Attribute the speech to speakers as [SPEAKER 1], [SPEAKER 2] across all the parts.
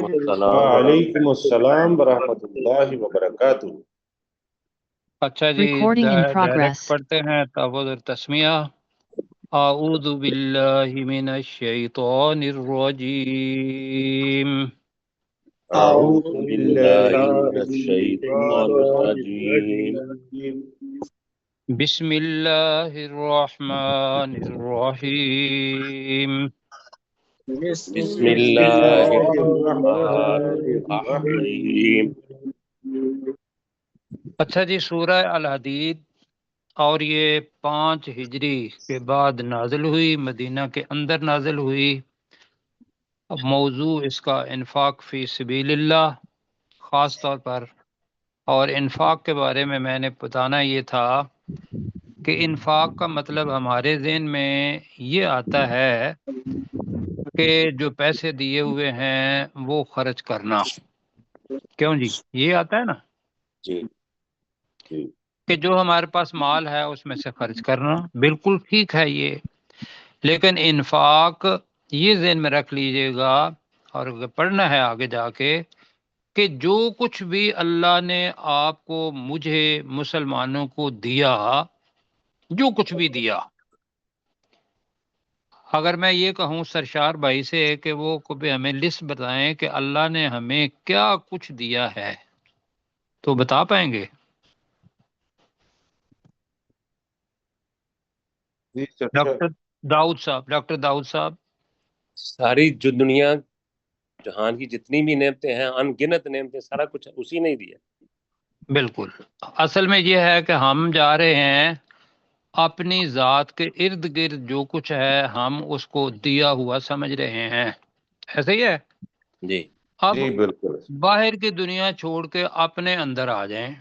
[SPEAKER 1] وعلیکم السلام
[SPEAKER 2] وعلیکم السلام ورحمۃ اللہ وبرکاتہ۔
[SPEAKER 3] اچھا جی،
[SPEAKER 4] Recording in
[SPEAKER 3] ڈائریکٹ
[SPEAKER 4] progress.
[SPEAKER 3] پڑھتے ہیں تعوذ اور تسمیہ۔ اعوذ باللہ من الشیطان الرجیم۔
[SPEAKER 2] اعوذ
[SPEAKER 1] اعوذ
[SPEAKER 2] باللہ
[SPEAKER 1] باللہ من
[SPEAKER 2] من
[SPEAKER 1] الشیطان
[SPEAKER 2] الشیطان
[SPEAKER 1] الرجیم۔
[SPEAKER 2] الرجیم۔
[SPEAKER 3] بسم اللہ الرحمن الرحیم۔
[SPEAKER 1] بسم
[SPEAKER 2] بسم
[SPEAKER 1] اللہ
[SPEAKER 2] اللہ
[SPEAKER 1] الرحمن
[SPEAKER 2] الرحمن
[SPEAKER 1] الرحیم۔
[SPEAKER 2] الرحیم۔
[SPEAKER 3] اچھا جی، سورہ الحدید، اور یہ 5 ہجری کے بعد نازل ہوئی، مدینہ کے اندر نازل ہوئی۔ اب موضوع اس کا انفاق فی سبیل اللہ خاص طور پر، اور انفاق کے بارے میں نے بتانا یہ تھا کہ انفاق کا مطلب ہمارے ذہن میں یہ آتا ہے کہ جو پیسے دیے ہوئے ہیں وہ خرچ کرنا۔ کیوں جی، یہ آتا ہے نا
[SPEAKER 1] جی
[SPEAKER 3] کہ جو ہمارے پاس مال ہے اس میں سے خرچ کرنا، بالکل ٹھیک ہے یہ، لیکن انفاق یہ ذہن میں رکھ لیجئے گا، اور پڑھنا ہے آگے جا کے، کہ جو کچھ بھی اللہ نے آپ کو، مجھے، مسلمانوں کو دیا، جو کچھ بھی دیا، اگر میں یہ کہوں سرشار بھائی سے کہ وہ کبھی ہمیں لسٹ بتائیں کہ اللہ نے ہمیں کیا کچھ دیا ہے، تو بتا پائیں گے؟
[SPEAKER 2] جی سر۔
[SPEAKER 3] ڈاکٹر داؤد صاحب
[SPEAKER 1] ساری جو دنیا جہان کی جتنی بھی نعمتیں ہیں، ان گنت نعمتیں، سارا کچھ اسی نے ہی دیا۔
[SPEAKER 3] بالکل، اصل میں یہ ہے کہ ہم جا رہے ہیں اپنی ذات کے ارد گرد جو کچھ ہے ہم اس کو دیا ہوا سمجھ رہے ہیں، ایسے ہی ہے۔
[SPEAKER 1] جی
[SPEAKER 3] اب
[SPEAKER 2] جی بالکل۔
[SPEAKER 3] باہر کی دنیا چھوڑ کے اپنے اندر آ جائیں۔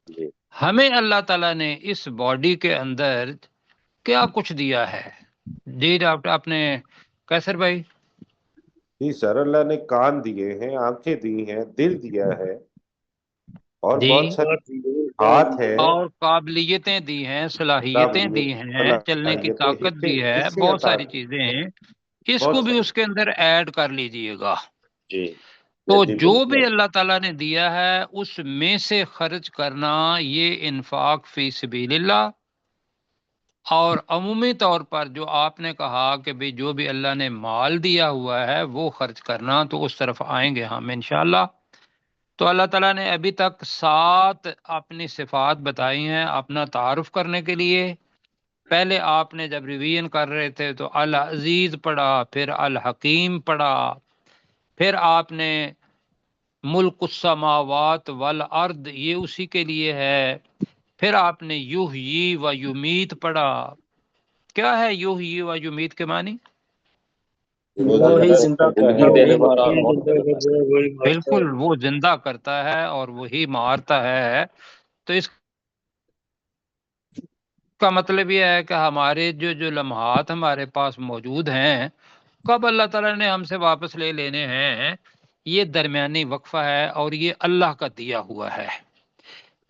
[SPEAKER 1] جی
[SPEAKER 3] ہمیں اللہ تعالیٰ نے اس باڈی کے اندر کیا کچھ دیا ہے؟ جی ڈاکٹر، آپ نے کیسر بھائی؟
[SPEAKER 2] جی سر، اللہ نے کان دیے ہیں، آنکھیں دی ہیں، دل دیا ہے، اور
[SPEAKER 3] جی،
[SPEAKER 2] بہت ساری چیزیں، ہاتھ ہے،
[SPEAKER 3] اور قابلیتیں دی ہیں، صلاحیتیں دی ہیں، چلنے کی
[SPEAKER 2] صلاحیتیں،
[SPEAKER 3] طاقت دی ہے،
[SPEAKER 2] حصے
[SPEAKER 3] بہت
[SPEAKER 2] عطا
[SPEAKER 3] ساری
[SPEAKER 2] کی،
[SPEAKER 3] چیزیں ہیں، اس
[SPEAKER 2] بہت
[SPEAKER 3] کو بھی
[SPEAKER 2] ساری
[SPEAKER 3] اس کے اندر ایڈ کر لیجئے گا۔
[SPEAKER 1] جی
[SPEAKER 3] تو
[SPEAKER 2] جی
[SPEAKER 3] جو
[SPEAKER 2] بالکل۔
[SPEAKER 3] بھی اللہ تعالیٰ نے دیا ہے اس میں سے خرچ کرنا، یہ انفاق فی سبیل اللہ۔ اور عمومی طور پر جو آپ نے کہا کہ بھی جو بھی اللہ نے مال دیا ہوا ہے وہ خرچ کرنا، تو اس طرف آئیں گے ہم انشاءاللہ۔ تو اللہ تعالیٰ نے ابھی تک 7 اپنی صفات بتائی ہیں اپنا تعارف کرنے کے لیے۔ پہلے آپ نے جب ریویژن کر رہے تھے تو العزیز پڑھا، پھر الحکیم پڑھا، پھر آپ نے ملک السماوات والارض یہ اسی کے لیے ہے، پھر آپ نے یحیی و یمیت پڑھا۔ کیا ہے یحیی و یمیت کے معنی؟
[SPEAKER 2] وہی زندہ
[SPEAKER 1] زندگی دینے والا اور موت دینے والا۔
[SPEAKER 3] بالکل، وہ زندہ کرتا ہے اور وہی مارتا ہے۔ تو اس کا مطلب یہ ہے کہ ہمارے جو لمحات ہمارے پاس موجود ہیں، کب اللہ تعالیٰ نے ہم سے واپس لے لینے ہیں، یہ درمیانی وقفہ ہے، اور یہ اللہ کا دیا ہوا ہے۔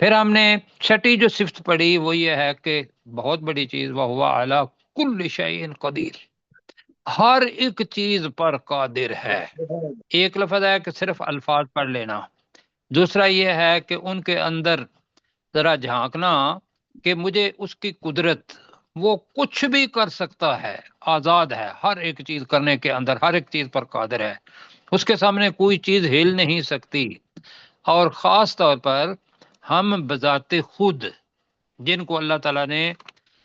[SPEAKER 3] پھر ہم نے چھٹی جو صفت پڑھی وہ یہ ہے کہ بہت بڑی چیز، وَهُوَ عَلَى كُلِّ شَيْءٍ قَدِيرٌ، ہر ایک چیز پر قادر ہے۔ ایک لفظ ہے کہ صرف الفاظ پڑھ لینا، دوسرا یہ ہے کہ ان کے اندر ذرا جھانکنا کہ مجھے اس کی قدرت، وہ کچھ بھی کر سکتا ہے، آزاد ہے، ہر ایک چیز کرنے کے اندر ہر ایک چیز پر قادر ہے، اس کے سامنے کوئی چیز ہل نہیں سکتی۔ اور خاص طور پر ہم بذات خود جن کو اللہ تعالیٰ نے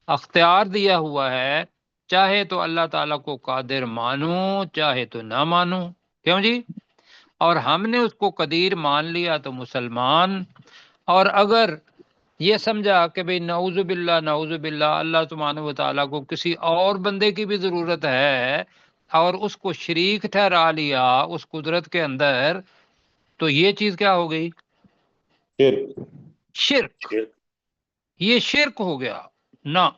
[SPEAKER 3] اختیار دیا ہوا ہے، چاہے تو اللہ تعالیٰ کو قادر مانو، چاہے تو نہ مانو، کیوں جی؟ اور ہم نے اس کو قدیر مان لیا تو مسلمان، اور اگر یہ سمجھا کہ بھئی نعوذ باللہ اللہ سبحانہ و تعالیٰ کو کسی اور بندے کی بھی ضرورت ہے اور اس کو شریک ٹھہرا لیا اس قدرت کے اندر، تو یہ چیز کیا ہو گئی؟ شرک۔ یہ شرک ہو گیا نا۔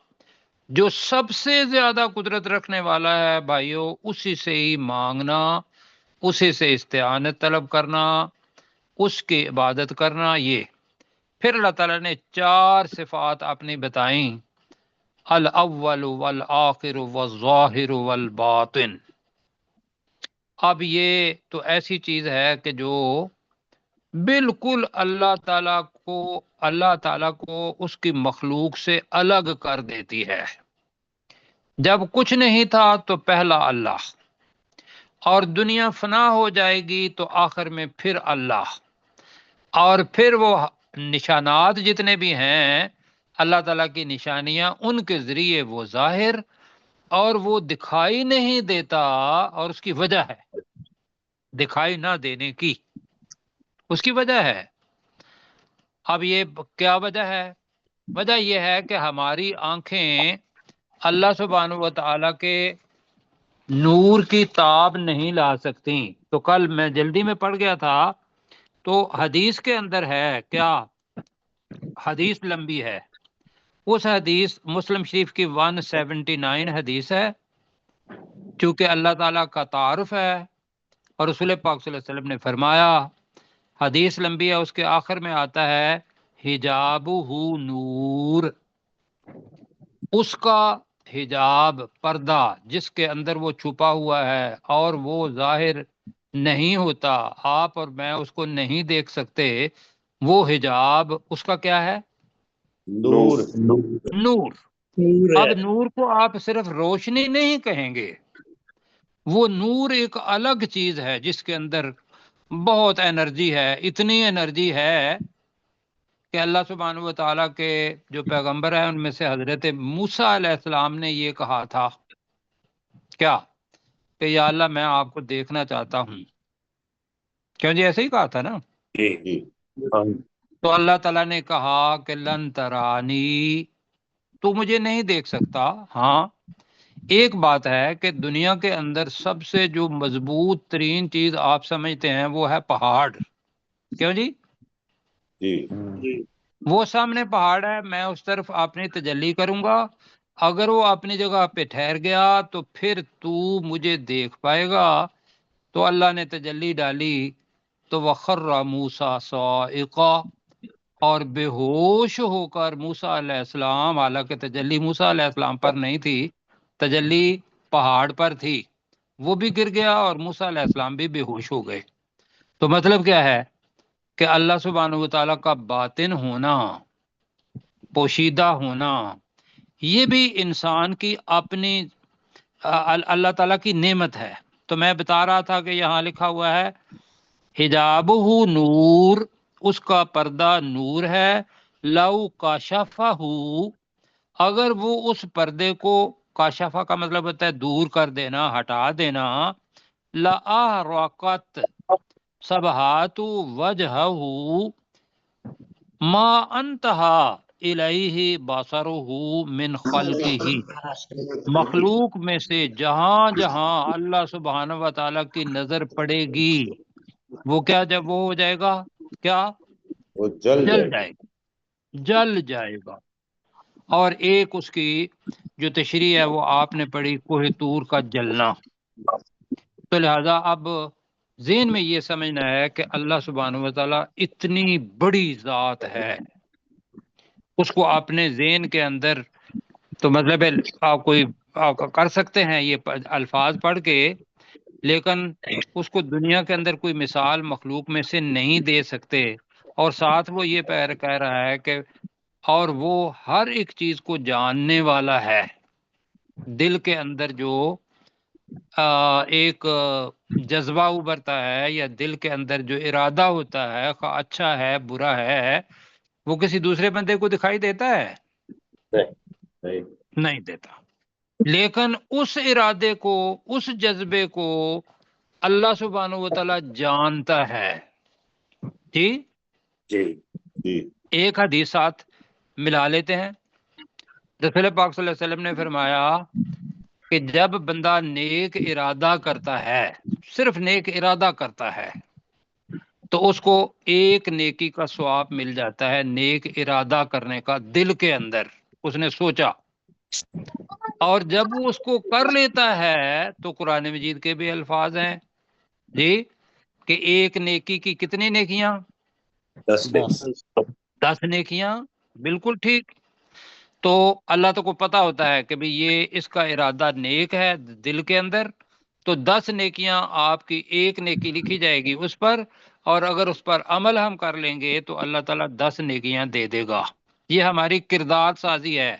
[SPEAKER 3] جو سب سے زیادہ قدرت رکھنے والا ہے بھائیو، اسی سے ہی مانگنا، اسی سے استعانت طلب کرنا، اس کی عبادت کرنا۔ یہ پھر اللہ تعالیٰ نے 4 صفات اپنی بتائیں، الاول والآخر والظاہر والباطن۔ اب یہ تو ایسی چیز ہے کہ جو بالکل اللہ تعالیٰ کو اس کی مخلوق سے الگ کر دیتی ہے۔ جب کچھ نہیں تھا تو پہلا اللہ، اور دنیا فنا ہو جائے گی تو آخر میں پھر اللہ، اور پھر وہ نشانات جتنے بھی ہیں اللہ تعالیٰ کی نشانیاں، ان کے ذریعے وہ ظاہر، اور وہ دکھائی نہیں دیتا، اور اس کی وجہ ہے دکھائی نہ دینے کی، اس کی وجہ ہے۔ اب یہ کیا وجہ ہے؟ وجہ یہ ہے کہ ہماری آنکھیں اللہ سبحانہ و تعالیٰ کے نور کی تاب نہیں لا سکتی۔ تو کل میں جلدی میں پڑھ گیا تھا، تو حدیث کے اندر ہے کیا، حدیث لمبی ہے، اس حدیث مسلم شریف کی 179 حدیث ہے، چونکہ اللہ تعالیٰ کا تعارف ہے، اور رسول پاک صلی اللہ علیہ وسلم نے فرمایا، حدیث لمبی ہے، اس کے آخر میں آتا ہے حجابہ نور، اس کا حجاب، پردہ جس کے اندر وہ چھپا ہوا ہے اور وہ ظاہر نہیں ہوتا، آپ اور میں اس کو نہیں دیکھ سکتے، وہ حجاب اس کا کیا ہے؟
[SPEAKER 2] نور۔
[SPEAKER 3] نور۔ اب نور کو آپ صرف روشنی نہیں کہیں گے، وہ نور ایک الگ چیز ہے جس کے اندر بہت انرجی ہے، اتنی انرجی ہے کہ اللہ سبحانہ و تعالیٰ کے جو پیغمبر ہیں ان میں سے حضرت موسیٰ علیہ السلام نے یہ کہا تھا کیا، کہ یا اللہ میں آپ کو دیکھنا چاہتا ہوں، کیوں جی ایسے ہی کہا تھا نا؟
[SPEAKER 2] جی
[SPEAKER 3] تو اللہ تعالیٰ نے کہا کہ لن ترانی، تو مجھے نہیں دیکھ سکتا۔ ہاں ایک بات ہے کہ دنیا کے اندر سب سے جو مضبوط ترین چیز آپ سمجھتے ہیں وہ ہے پہاڑ، کیوں جی؟
[SPEAKER 2] جی
[SPEAKER 3] وہ سامنے پہاڑ ہے، میں اس طرف اپنی تجلی کروں گا، اگر وہ اپنی جگہ پہ ٹھہر گیا تو پھر تو مجھے دیکھ پائے گا۔ تو اللہ نے تجلی ڈالی تو وخر موسیٰ صاعقا، اور بے ہوش ہو کر موسیٰ علیہ السلام، حالانکہ تجلی موسیٰ علیہ السلام پر نہیں تھی، تجلی پہاڑ پر تھی، وہ بھی گر گیا اور موسیٰ علیہ السلام بھی بے ہوش ہو گئے۔ تو مطلب کیا ہے کہ اللہ سبحانہ و تعالیٰ کا باطن ہونا، پوشیدہ ہونا، یہ بھی انسان کی اپنی اللہ تعالیٰ کی نعمت ہے۔ تو میں بتا رہا تھا کہ یہاں لکھا ہوا ہے حجابہ نور، اس کا پردہ نور ہے، لو کاشفہ، اگر وہ اس پردے کو، کاشفہ کا مطلب ہوتا ہے دور کر دینا، ہٹا دینا، لأحرقت سبحات وجہہ ما انتہا الیہ بصرہ من خلقہ، مخلوق میں سے جہاں جہاں اللہ سبحانہ و تعالیٰ کی نظر پڑے گی وہ کیا، جب وہ ہو جائے گا کیا،
[SPEAKER 2] وہ جل
[SPEAKER 3] جل
[SPEAKER 2] جائے۔
[SPEAKER 3] جائے گا، جل جائے گا۔ اور ایک اس کی جو تشریح ہے وہ آپ نے پڑھی، کوہ طور کا جلنا۔ تو لہذا اب ذہن میں یہ سمجھنا ہے کہ اللہ سبحانہ و تعالیٰ اتنی بڑی ذات ہے، اس کو اپنے ذہن کے اندر، تو مطلب ہے آپ کر سکتے ہیں یہ الفاظ پڑھ کے، لیکن اس کو دنیا کے اندر کوئی مثال مخلوق میں سے نہیں دے سکتے۔ اور ساتھ وہ یہ کہہ رہا ہے کہ اور وہ ہر ایک چیز کو جاننے والا ہے، دل کے اندر جو ایک جذبہ ابھرتا ہے یا دل کے اندر جو ارادہ ہوتا ہے، خواہ اچھا ہے برا ہے، وہ کسی دوسرے بندے کو دکھائی دیتا ہے؟ نہیں دیتا۔ لیکن اس ارادے کو، اس جذبے کو اللہ سبحانہ و تعالیٰ جانتا ہے۔ جی
[SPEAKER 2] جی
[SPEAKER 3] ایک حدیث ساتھ ملا لیتے ہیں۔ رسول پاک صلی اللہ علیہ وسلم نے فرمایا کہ جب بندہ نیک ارادہ کرتا ہے، صرف نیک ارادہ کرتا ہے، تو اس کو ایک نیکی کا ثواب مل جاتا ہے، نیک ارادہ کرنے کا دل کے اندر اس نے سوچا۔ اور جب وہ اس کو کر لیتا ہے تو قرآن مجید کے بھی الفاظ ہیں جی کہ ایک نیکی کی کتنی نیکیاں؟ 10 نیکیاں، بالکل ٹھیک۔ تو اللہ تو کو پتا ہوتا ہے کہ بھی یہ اس کا ارادہ نیک ہے دل کے اندر، تو 10 نیکیاں آپ کی ایک نیکی لکھی جائے گی اس پر، اور اگر اس پر عمل ہم کر لیں گے تو اللہ تعالیٰ 10 نیکیاں دے دے گا۔ یہ ہماری کردار سازی ہے،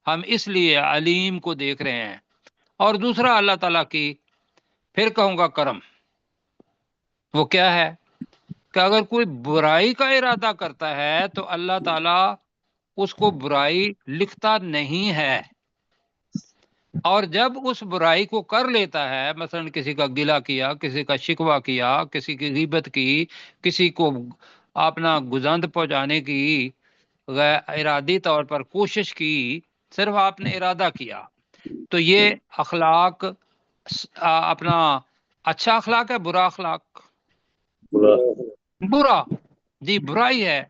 [SPEAKER 3] ہم اس لیے علیم کو دیکھ رہے ہیں۔ اور دوسرا اللہ تعالیٰ کی پھر کہوں گا کرم، وہ کیا ہے کہ اگر کوئی برائی کا ارادہ کرتا ہے تو اللہ تعالیٰ اس کو برائی لکھتا نہیں ہے، اور جب اس برائی کو کر لیتا ہے، مثلا کسی کا گلہ کیا، کسی کا شکوہ کیا، کسی کی غیبت کی، کسی کو اپنا گزند پہنچانے کی غیر ارادی طور پر کوشش کی، صرف آپ نے ارادہ کیا، تو یہ اخلاق اپنا اچھا اخلاق ہے، برا اخلاق؟ برا، جی برائی ہے۔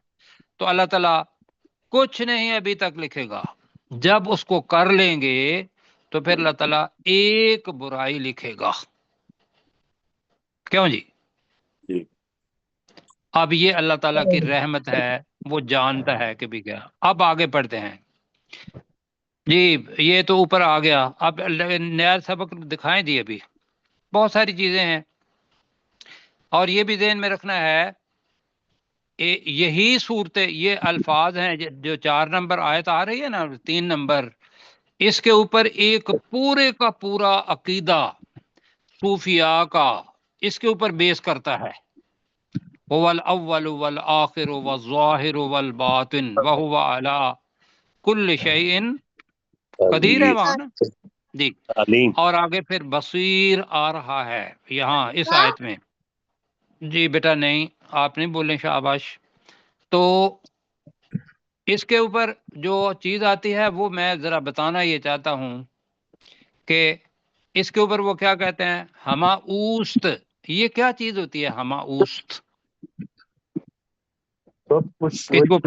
[SPEAKER 3] تو اللہ تعالیٰ کچھ نہیں ابھی تک لکھے گا، جب اس کو کر لیں گے تو پھر اللہ تعالیٰ ایک برائی لکھے گا۔ کیوں جی؟
[SPEAKER 1] جی
[SPEAKER 3] اب یہ اللہ تعالیٰ کی رحمت ہے، وہ جانتا ہے کہ بھی کیا۔ اب آگے پڑھتے ہیں جی، یہ تو اوپر آ گیا، اب نیا سبق دکھائیں جی۔ ابھی بہت ساری چیزیں ہیں، اور یہ بھی ذہن میں رکھنا ہے، یہی صورتیں، یہ الفاظ ہیں جو 4 نمبر آیت آ رہی ہے نا، 3 نمبر، اس کے اوپر ایک پورے کا پورا عقیدہ صوفیاء کا اس کے اوپر بیس کرتا ہے۔ هو الاول والآخر والظاہر والباطن وهو على كل شيء قدیر ہے وہاں نا جی۔
[SPEAKER 1] علیم،
[SPEAKER 3] اور آگے پھر بصیر آ رہا ہے یہاں اس آیت میں۔ جی بیٹا نہیں، آپ نہیں بولیں، شاباش۔ تو اس کے اوپر جو چیز آتی ہے وہ میں ذرا بتانا یہ چاہتا ہوں کہ اس کے اوپر وہ کیا کہتے ہیں، ہما اوست۔ یہ کیا چیز ہوتی ہے ہما اوست؟ کس کو؟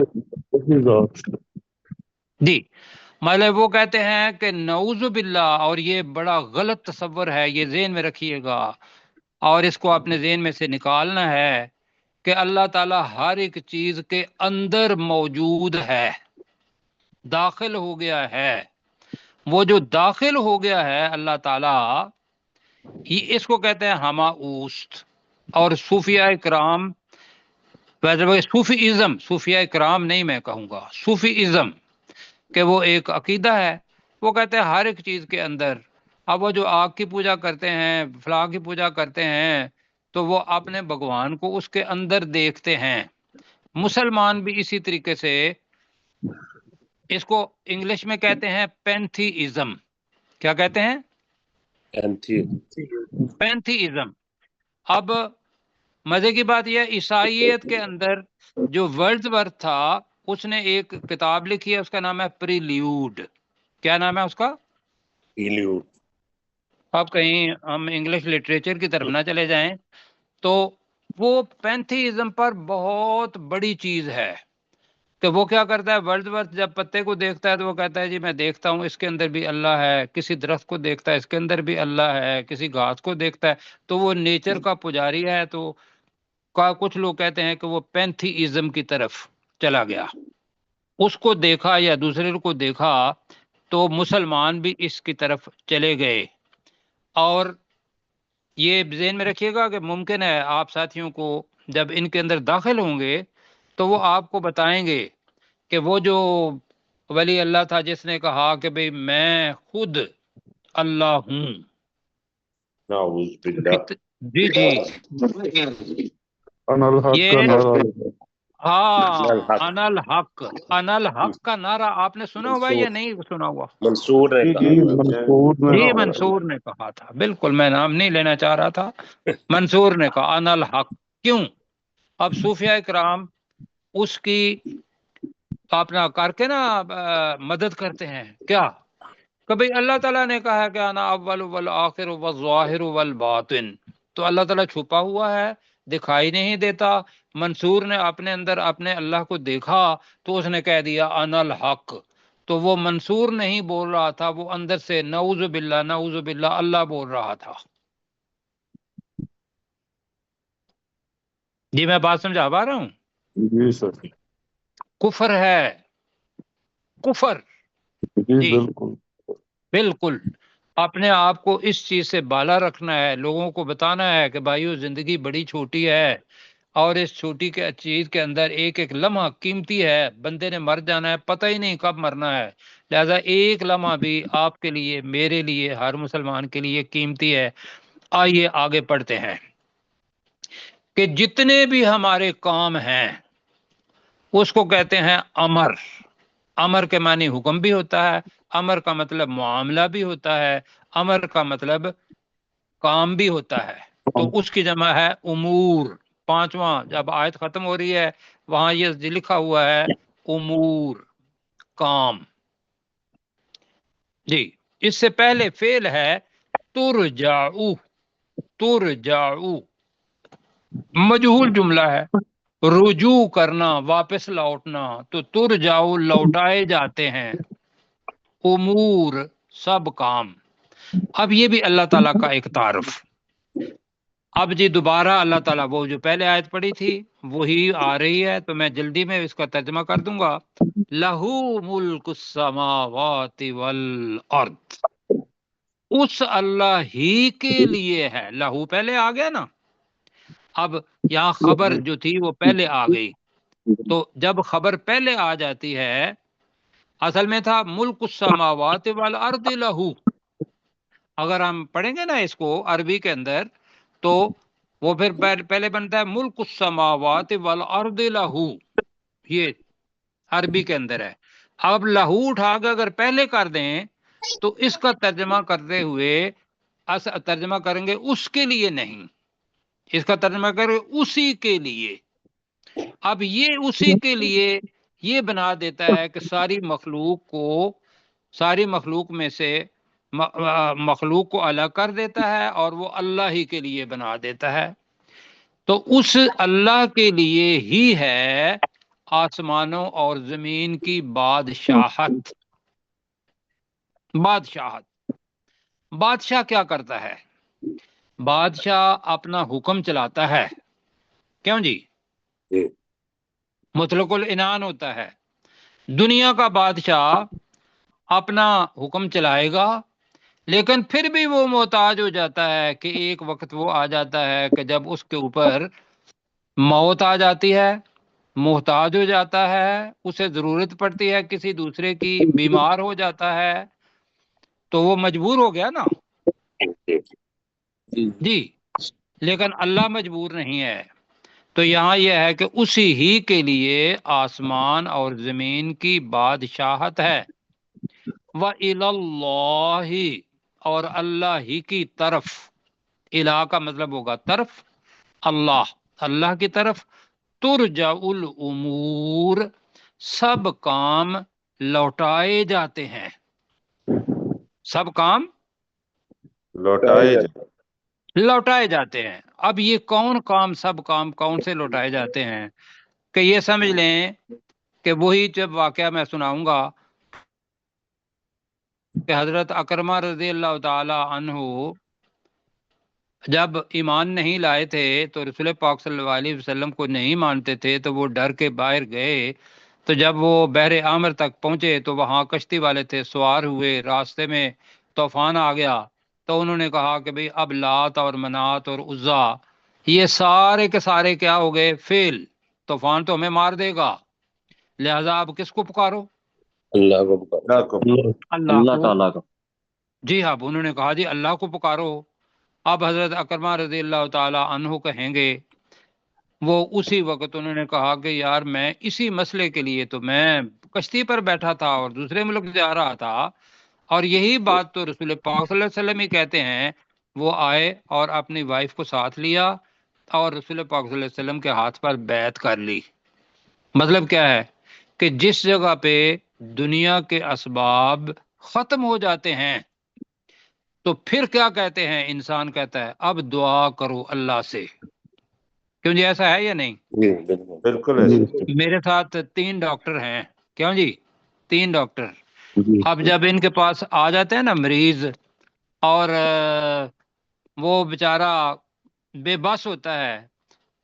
[SPEAKER 3] جی، مطلب وہ کہتے ہیں کہ نعوذ باللہ، اور یہ بڑا غلط تصور ہے، یہ ذہن میں رکھیے گا، اور اس کو اپنے ذہن میں سے نکالنا ہے کہ اللہ تعالیٰ ہر ایک چیز کے اندر موجود ہے، داخل ہو گیا ہے۔ وہ جو داخل ہو گیا ہے اللہ تعالیٰ، یہ اس کو کہتے ہیں ہما اوست۔ اور صوفیاء کرام، صوفیزم، صوفیاء کرام نہیں میں کہوں گا، صوفیزم، کہ وہ ایک عقیدہ ہے، وہ کہتے ہیں ہر ایک چیز کے اندر۔ اب وہ جو آگ کی پوجا کرتے ہیں، فلاں کی پوجا کرتے ہیں، تو وہ اپنے بھگوان کو اس کے اندر دیکھتے ہیں۔ مسلمان بھی اسی طریقے سے، اس کو انگلش میں کہتے ہیں پینتھیزم۔ کیا کہتے ہیں؟ پینتھیزم۔ اب مزے کی بات یہ، عیسائیت کے اندر جو ورڈز ورتھ تھا، اس نے ایک کتاب لکھی ہے، اس کا نام ہے پریلیوڈ۔ کیا نام ہے اس کا؟
[SPEAKER 1] پریلیوڈ۔
[SPEAKER 3] اب کہیں ہم انگلش لٹریچر کی طرف نہ چلے جائیں، تو وہ پینتھیزم پر بہت بڑی چیز ہے کہ وہ کیا کرتا ہے، ورڈز ورتھ جب پتے کو دیکھتا ہے تو وہ کہتا ہے جی میں دیکھتا ہوں اس کے اندر بھی اللہ ہے، کسی درخت کو دیکھتا ہے اس کے اندر بھی اللہ ہے، کسی گھاس کو دیکھتا ہے، تو وہ نیچر کا پجاری ہے۔ تو کچھ لوگ کہتے ہیں کہ وہ پینتھیزم کی طرف چلا گیا، اس کو دیکھا یا دوسرے کو دیکھا، تو مسلمان بھی اس کی طرف چلے گئے۔ اور یہ ذہن میں رکھیے گا کہ ممکن ہے آپ ساتھیوں کو جب ان کے اندر داخل ہوں گے تو وہ آپ کو بتائیں گے کہ وہ جو ولی اللہ تھا جس نے کہا کہ بھئی میں خود اللہ ہوں،
[SPEAKER 2] نعوذ باللہ۔
[SPEAKER 3] جی جی، یہ ہاں، انا الحق، انا الحق کا نعرہ آپ نے سنا ہوا یا نہیں سنا ہوا؟
[SPEAKER 1] منصور نے کہا،
[SPEAKER 3] جی منصور نے کہا تھا، بالکل، میں نام نہیں لینا چاہ رہا تھا، منصور نے کہا انا الحق۔ کیوں؟ اب صوفیاء کرام اس کی اپنا کر کے نا مدد کرتے ہیں، کیا کبھی اللہ تعالیٰ نے کہا کہ انا اول والآخر والظاہر والباطن، تو اللہ تعالیٰ چھپا ہوا ہے، دکھائی نہیں دیتا۔ منصور نے اپنے اندر اپنے اللہ کو دیکھا تو اس نے کہہ دیا انا الحق۔ تو وہ منصور نہیں بول رہا تھا، وہ اندر سے نعوذ باللہ نعوذ باللہ اللہ بول رہا تھا۔ جی میں بات سمجھا پا رہا ہوں؟
[SPEAKER 4] جی سر،
[SPEAKER 3] کفر ہے، کفر،
[SPEAKER 4] جی
[SPEAKER 3] جی
[SPEAKER 4] بالکل۔
[SPEAKER 3] بالکل۔ اپنے آپ کو اس چیز سے بالا رکھنا ہے، لوگوں کو بتانا ہے کہ بھائیو زندگی بڑی چھوٹی ہے، اور اس چھوٹی کے چیز کے اندر ایک ایک لمحہ قیمتی ہے، بندے نے مر جانا ہے، پتہ ہی نہیں کب مرنا ہے، لہذا ایک لمحہ بھی آپ کے لیے، میرے لیے، ہر مسلمان کے لیے قیمتی ہے۔ آئیے آگے پڑھتے ہیں کہ جتنے بھی ہمارے کام ہیں اس کو کہتے ہیں امر۔ امر کے معنی حکم بھی ہوتا ہے، امر کا مطلب معاملہ بھی ہوتا ہے، امر کا مطلب کام بھی ہوتا ہے، تو اس کی جمع ہے امور۔ پانچواں جب آیت ختم ہو رہی ہے وہاں یہ لکھا ہوا ہے امور، کام۔ جی، اس سے پہلے فعل ہے ترجعو، ترجعو مجہول جملہ ہے، رجوع کرنا، واپس لوٹنا، تو ترجعو لوٹائے جاتے ہیں، امور سب کام۔ اب یہ بھی اللہ تعالیٰ کا ایک تعارف۔ اب جی دوبارہ اللہ تعالیٰ وہ جو پہلے آیت پڑھی تھی وہی آ رہی ہے، تو میں جلدی میں اس کا ترجمہ کر دوں گا۔ لہو ملک السماوات والارض، اس اللہ ہی کے لیے ہے، لہو پہلے آ گیا نا، اب یہاں خبر جو تھی وہ پہلے آ گئی، تو جب خبر پہلے آ جاتی ہے، اصل میں تھا ملک السماوات والارض لہو، اگر ہم پڑھیں گے نا اس کو عربی کے اندر تو وہ پھر پہلے بنتا ہے ملک السماوات والارض لہو، یہ عربی کے اندر ہے۔ اب لہو اٹھا کے اگر پہلے کر دیں تو اس کا ترجمہ کرتے ہوئے ترجمہ کریں گے اس کے لیے نہیں، اس کا ترجمہ کریں گے اسی کے لیے۔ اب یہ اسی کے لیے یہ بنا دیتا ہے کہ ساری مخلوق کو، ساری مخلوق میں سے مخلوق کو الگ کر دیتا ہے اور وہ اللہ ہی کے لیے بنا دیتا ہے۔ تو اس اللہ کے لیے ہی ہے آسمانوں اور زمین کی بادشاہت۔ بادشاہت، بادشاہ کیا کرتا ہے؟ بادشاہ اپنا حکم چلاتا ہے، کیوں جی؟ مطلق العنان ہوتا ہے۔ دنیا کا بادشاہ اپنا حکم چلائے گا لیکن پھر بھی وہ محتاج ہو جاتا ہے کہ ایک وقت وہ آ جاتا ہے کہ جب اس کے اوپر موت آ جاتی ہے، محتاج ہو جاتا ہے، اسے ضرورت پڑتی ہے کسی دوسرے کی، بیمار ہو جاتا ہے، تو وہ مجبور ہو گیا نا جی، لیکن اللہ مجبور نہیں ہے۔ تو یہاں یہ ہے کہ اسی ہی کے لیے آسمان اور زمین کی بادشاہت ہے۔ وَإِلَى اللَّهِ، اور اللہ ہی کی طرف، الہ کا مطلب ہوگا طرف، اللہ، اللہ کی طرف، ترجع الامور، سب کام لوٹائے جاتے ہیں، سب کام لوٹائے جاتے ہیں۔ اب یہ کون کام، سب کام کون سے لوٹائے جاتے ہیں؟ کہ یہ سمجھ لیں کہ وہی جب واقعہ میں سناؤں گا کہ حضرت اکرمہ رضی اللہ تعالی عنہ جب ایمان نہیں لائے تھے تو رسول پاک صلی اللہ علیہ وسلم کو نہیں مانتے تھے، تو وہ ڈر کے باہر گئے، تو جب وہ بحر عامر تک پہنچے تو وہاں کشتی والے تھے، سوار ہوئے، راستے میں طوفان آ گیا، تو انہوں نے کہا کہ بھئی اب لات اور منات اور عزا یہ سارے کے سارے کیا ہو گئے؟ فیل، طوفان تو ہمیں مار دے گا، لہذا اب کس کو پکارو؟
[SPEAKER 1] اللہ کو پکارو،
[SPEAKER 3] اللہ تعالیٰ کو۔ جی ہاں، انہوں نے کہا جی اللہ کو پکارو۔ اب حضرت اکرمہ رضی اللہ تعالی عنہ کہیں گے، وہ اسی وقت انہوں نے کہا کہ یار میں اسی مسئلے کے لیے تو میں کشتی پر بیٹھا تھا اور دوسرے ملک جا رہا تھا، اور یہی بات تو رسول پاک صلی اللہ علیہ وسلم ہی کہتے ہیں۔ وہ آئے اور اپنی وائف کو ساتھ لیا اور رسول پاک صلی اللہ علیہ وسلم کے ہاتھ پر بیعت کر لی۔ مطلب کیا ہے کہ جس جگہ پہ دنیا کے اسباب ختم ہو جاتے ہیں تو پھر کیا کہتے ہیں؟ انسان کہتا ہے اب دعا کرو اللہ سے، کیوں جی؟ ایسا ہے یا نہیں؟
[SPEAKER 2] بالکل ایسا۔
[SPEAKER 3] میرے ساتھ 3 ڈاکٹر ہیں، کیوں جی؟ 3 ڈاکٹر۔ اب جب ان کے پاس آ جاتے ہیں نا مریض اور وہ بیچارہ بے بس ہوتا ہے،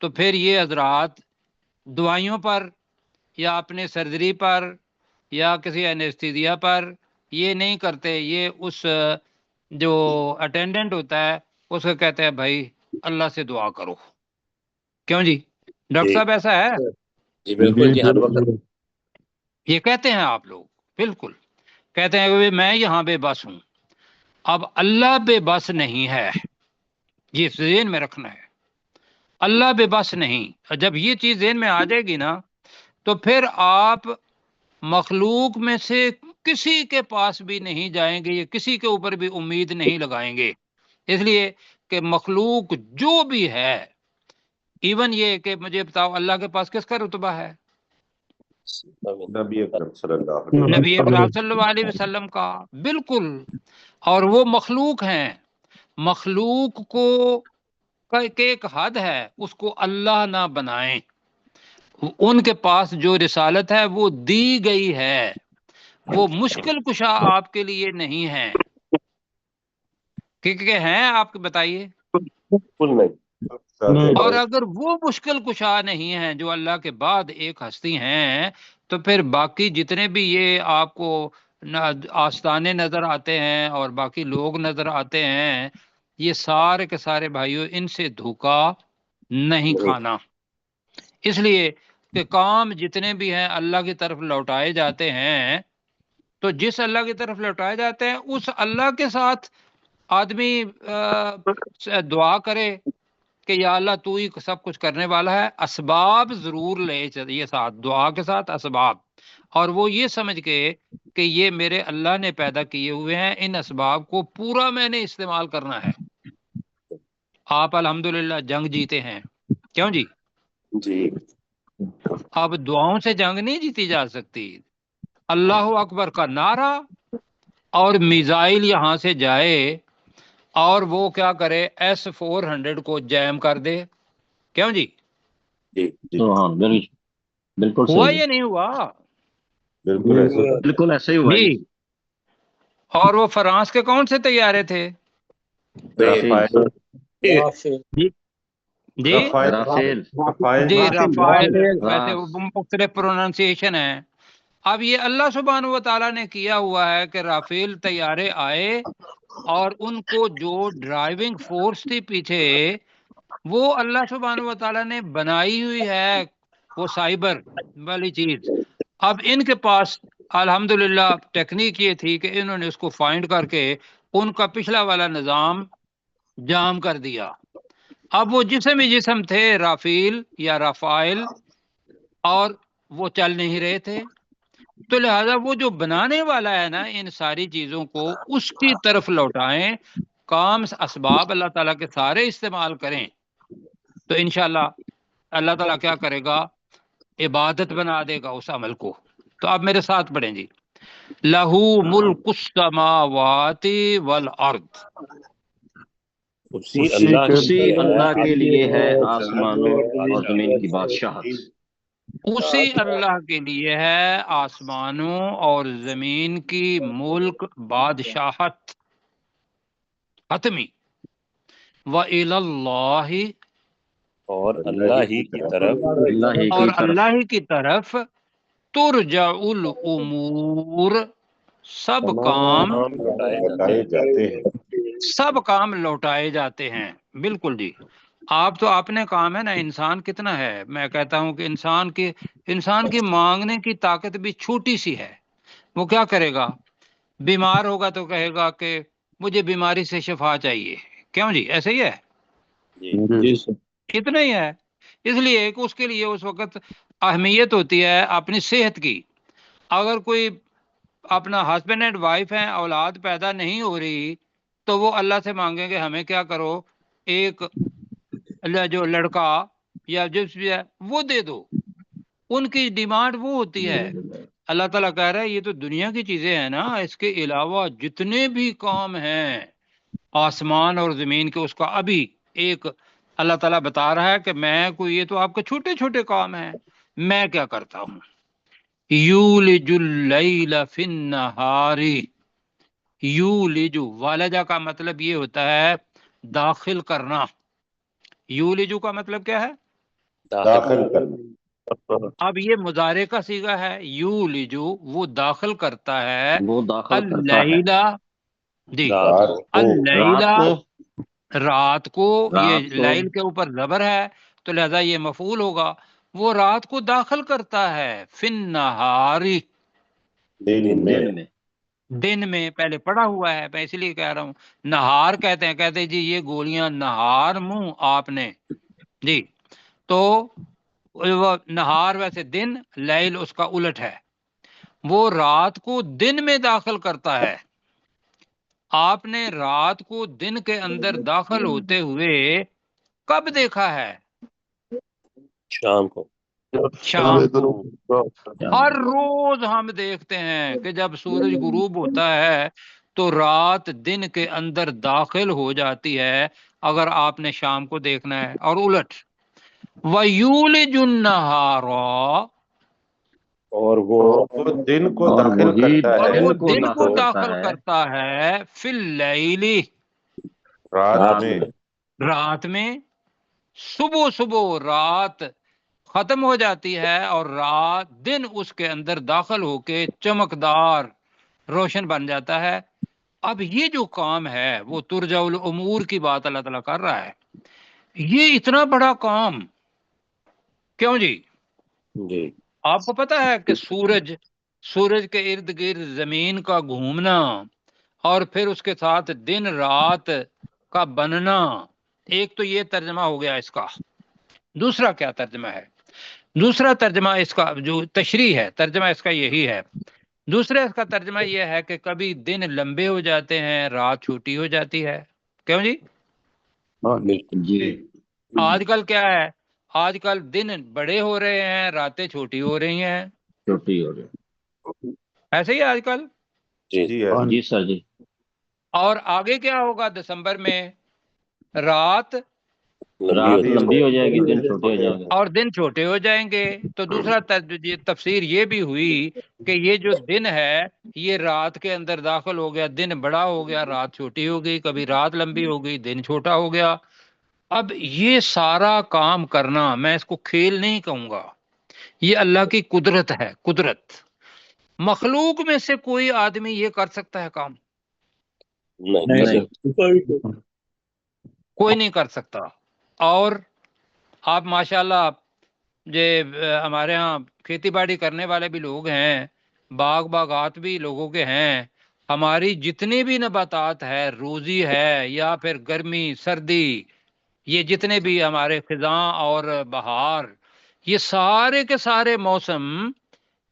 [SPEAKER 3] تو پھر یہ حضرات دوائیوں پر یا اپنے سرجری پر یا کسی انیستھیزیا پر یہ نہیں کرتے، یہ اس جو اٹینڈنٹ ہوتا ہے اس کو کہتے ہیں بھائی اللہ سے دعا کرو. کیوں جی ڈاکٹر
[SPEAKER 1] جی
[SPEAKER 3] صاحب ایسا ہے؟
[SPEAKER 1] جی بالکل جی، ہر وقت
[SPEAKER 3] یہ کہتے ہیں آپ لوگ، بالکل کہتے ہیں کہ میں یہاں بے بس ہوں. اب اللہ بے بس نہیں ہے، یہ ذہن میں رکھنا ہے. اللہ بے بس نہیں. جب یہ چیز ذہن میں آ جائے گی نا تو پھر آپ مخلوق میں سے کسی کے پاس بھی نہیں جائیں گے، یا کسی کے اوپر بھی امید نہیں لگائیں گے. اس لیے کہ مخلوق جو بھی ہے، ایون یہ کہ مجھے بتاؤ اللہ کے پاس کس کا رتبہ ہے؟
[SPEAKER 2] نبی اکرم صلی اللہ علیہ وسلم.
[SPEAKER 3] نبی اکرم صلی اللہ علیہ وسلم کا. بالکل. اور وہ مخلوق ہیں، مخلوق کو کہ ایک حد ہے اس کو اللہ نہ بنائیں. ان کے پاس جو رسالت ہے وہ دی گئی ہے، وہ مشکل کشا آپ کے لیے نہیں ہے. کہ ہیں آپ کے بتائیے.
[SPEAKER 1] بالکل نہیں.
[SPEAKER 3] اور اگر وہ مشکل کشا نہیں ہے جو اللہ کے بعد ایک ہستی ہیں، تو پھر باقی جتنے بھی یہ آپ کو آستانے نظر آتے ہیں اور باقی لوگ نظر آتے ہیں، یہ سارے کے سارے بھائیوں ان سے دھوکا نہیں کھانا. اس لیے کہ کام جتنے بھی ہیں اللہ کی طرف لوٹائے جاتے ہیں، تو جس اللہ کی طرف لوٹائے جاتے ہیں اس اللہ کے ساتھ آدمی دعا کرے کہ یا اللہ تو ہی سب کچھ کرنے والا ہے. اسباب ضرور لے چلیے ساتھ، دعا کے ساتھ اسباب. اور وہ یہ سمجھ کے کہ یہ میرے اللہ نے پیدا کیے ہوئے ہیں، ان اسباب کو پورا میں نے استعمال کرنا ہے. آپ الحمدللہ جنگ جیتے ہیں. کیوں جی؟
[SPEAKER 1] جی
[SPEAKER 3] اب دعاؤں سے جنگ نہیں جیتی جا سکتی. اللہ اکبر کا نعرہ اور میزائل یہاں سے جائے اور وہ کیا کرے، S-400 کو جیم کر دے. کیوں جی؟
[SPEAKER 1] جی
[SPEAKER 4] بالکل
[SPEAKER 3] ہوا
[SPEAKER 4] صحیح،
[SPEAKER 3] یا نہیں ہوا؟
[SPEAKER 2] بالکل ایسے
[SPEAKER 4] بالکل ایسے ہی ہوا
[SPEAKER 3] جی. اور وہ فرانس کے کون سے طیارے تھے؟
[SPEAKER 4] رافیل
[SPEAKER 3] جی جی
[SPEAKER 4] رافیل
[SPEAKER 3] جی رافائل.
[SPEAKER 4] راف
[SPEAKER 3] ویسے وہ مختلف پروننسیشن ہے. اب یہ اللہ سبحانہ و تعالیٰ نے کیا ہوا ہے کہ رافیل طیارے آئے اور ان کو جو ڈرائیونگ فورس تھی پیچھے، وہ اللہ سبحانہ و تعالیٰ نے بنائی ہوئی ہے، وہ سائبر والی چیز. اب ان کے پاس الحمدللہ ٹیکنیک یہ تھی کہ انہوں نے اس کو فائنڈ کر کے ان کا پچھلا والا نظام جام کر دیا. اب وہ جسم ہی جسم تھے رافیل یا رافائل، اور وہ چل نہیں رہے تھے. تو لہذا وہ جو بنانے والا ہے نا ان ساری چیزوں کو، اس کی طرف لوٹائیں، کام اسباب اللہ تعالیٰ کے سارے استعمال کریں، تو انشاءاللہ اللہ تعالیٰ کیا کرے گا، عبادت بنا دے گا اس عمل کو. تو آپ میرے ساتھ پڑھیں جی. لہو ملک السماوات والارض.
[SPEAKER 1] اسی اللہ
[SPEAKER 4] اسی اللہ کے لیے ہے آسمانوں اور زمین کی بادشاہت.
[SPEAKER 3] اسی اللہ کے لیے ہے آسمانوں اور زمین کی ملک بادشاہت حتمی. وَإِلَى اللَّهِ،
[SPEAKER 1] اور اللہ ہی کی طرف
[SPEAKER 4] اللہ ہی
[SPEAKER 3] اور
[SPEAKER 4] کی طرف
[SPEAKER 3] اللہ ہی کی طرف ترجع الامور، سب کام
[SPEAKER 2] لوٹائے جاتے ہیں.
[SPEAKER 3] سب کام لوٹائے جاتے ہیں. بالکل جی. آپ تو اپنے کام ہے نا. انسان کتنا ہے، میں کہتا ہوں کہ انسان کی مانگنے کی طاقت بھی چھوٹی سی ہے. وہ کیا کرے گا، بیمار ہوگا تو کہے گا کہ مجھے بیماری سے شفا چاہیے. کیوں جی؟ ایسے ہی ہے، اتنا ہی ہے. اس لیے کہ اس کے لیے اس وقت اہمیت ہوتی ہے اپنی صحت کی. اگر کوئی اپنا ہسبینڈ اینڈ وائف ہیں، اولاد پیدا نہیں ہو رہی، تو وہ اللہ سے مانگیں گے ہمیں کیا کرو، ایک جو لڑکا یا جس بھی ہے وہ دے دو. ان کی ڈیمانڈ وہ ہوتی ہے. اللہ تعالیٰ کہہ رہا ہے یہ تو دنیا کی چیزیں ہیں نا، اس کے علاوہ جتنے بھی کام ہیں آسمان اور زمین کے، اس کا ابھی ایک اللہ تعالیٰ بتا رہا ہے کہ میں کوئی، یہ تو آپ کے چھوٹے چھوٹے کام ہیں، میں کیا کرتا ہوں. یولج اللیل فی النہار. یولج، والجہ کا مطلب یہ ہوتا ہے داخل کرنا. یولجو کا مطلب کیا ہے؟
[SPEAKER 2] داخل کرنا.
[SPEAKER 3] اب یہ مضارع کا صیغہ ہے. یولجو، وہ داخل کرتا ہے.
[SPEAKER 4] وہ داخل کرتا ہے
[SPEAKER 3] اللیل، جی
[SPEAKER 2] رات کو
[SPEAKER 3] اللیلہ
[SPEAKER 4] رات کو
[SPEAKER 3] رات کو، یہ
[SPEAKER 4] رات کو
[SPEAKER 3] لیل کے اوپر زبر ہے تو لہذا یہ مفعول ہوگا، وہ رات کو داخل کرتا ہے فی النہاری،
[SPEAKER 2] دن میں
[SPEAKER 4] دن میں
[SPEAKER 3] دن میں، پہلے پڑا ہوا ہے، میں اس لیے کہہ رہا ہوں نہار کہتے ہیں، کہتے ہیں جی یہ گولیاں نہار منہ آپ نے، جی تو وہ نہار ویسے دن، لیل اس کا الٹ ہے، وہ رات کو دن میں داخل کرتا ہے۔ آپ نے رات کو دن کے اندر داخل ہوتے ہوئے کب دیکھا ہے؟
[SPEAKER 1] شام کو،
[SPEAKER 3] شام کو۔ ہر روز ہم دیکھتے ہیں کہ جب سورج غروب ہوتا ہے تو رات دن کے اندر داخل ہو جاتی ہے، اگر آپ نے شام کو دیکھنا ہے، اور الٹ وَيُولِجُ النَّهَارَ،
[SPEAKER 1] اور وہ
[SPEAKER 2] وہ دن کو
[SPEAKER 4] اور
[SPEAKER 2] داخل
[SPEAKER 4] وہی
[SPEAKER 2] کرتا
[SPEAKER 3] اور
[SPEAKER 2] ہے
[SPEAKER 3] وہ
[SPEAKER 4] دن کو
[SPEAKER 3] دن کو
[SPEAKER 4] داخل کرتا
[SPEAKER 3] داخل
[SPEAKER 4] ہے
[SPEAKER 3] کرتا ہے فی اللیل،
[SPEAKER 2] رات
[SPEAKER 4] رات
[SPEAKER 2] میں۔
[SPEAKER 4] میں۔
[SPEAKER 3] رات میں، صبح صبح رات ختم ہو جاتی ہے اور رات دن اس کے اندر داخل ہو کے چمکدار روشن بن جاتا ہے۔ اب یہ جو کام ہے وہ ترجع الامور کی بات اللہ تعالیٰ کر رہا ہے، یہ اتنا بڑا کام کیوں جی؟
[SPEAKER 1] جی
[SPEAKER 3] آپ کو پتا ہے کہ سورج کے ارد گرد زمین کا گھومنا اور پھر اس کے ساتھ دن رات کا بننا، ایک تو یہ ترجمہ ہو گیا اس کا۔ دوسرا کیا ترجمہ ہے؟ دوسرا ترجمہ اس کا جو تشریح ہے، ترجمہ اس کا یہی ہے، دوسرا اس کا ترجمہ یہ ہے کہ کبھی دن لمبے ہو جاتے ہیں، رات چھوٹی ہو جاتی ہے، کیوں جی؟
[SPEAKER 1] بالکل،
[SPEAKER 4] جی
[SPEAKER 3] آج کل کیا ہے؟ آج کل دن بڑے ہو رہے ہیں، راتیں چھوٹی ہو رہی ہیں،
[SPEAKER 4] چھوٹی ہو رہی
[SPEAKER 3] ایسے ہی آج کل۔
[SPEAKER 1] جی
[SPEAKER 2] جی ہے۔
[SPEAKER 4] جی سر جی
[SPEAKER 3] اور آگے کیا ہوگا دسمبر میں؟ رات
[SPEAKER 1] لمبی
[SPEAKER 4] رات
[SPEAKER 1] ہوتی
[SPEAKER 4] لمبی ہو جائے گی، دن چھوٹے ہو جائیں گے۔
[SPEAKER 3] اور دن چھوٹے ہو جائیں گے۔ تو دوسرا تفسیر یہ بھی ہوئی کہ یہ جو دن ہے یہ رات کے اندر داخل ہو گیا، دن بڑا ہو گیا، رات چھوٹی ہو گئی، کبھی رات لمبی ہو گئی، دن چھوٹا ہو گیا۔ اب یہ سارا کام کرنا، میں اس کو کھیل نہیں کہوں گا، یہ اللہ کی قدرت ہے، قدرت۔ مخلوق میں سے کوئی آدمی یہ کر سکتا ہے کام؟
[SPEAKER 1] نہیں،
[SPEAKER 3] کوئی نہیں کر سکتا۔ اور آپ ماشاءاللہ ہمارے ہاں کھیتی باڑی کرنے والے بھی لوگ ہیں، باغات بھی لوگوں کے ہیں، ہماری جتنی بھی نباتات ہے، روزی ہے یا پھر گرمی سردی، یہ جتنے بھی ہمارے خزاں اور بہار، یہ سارے کے سارے موسم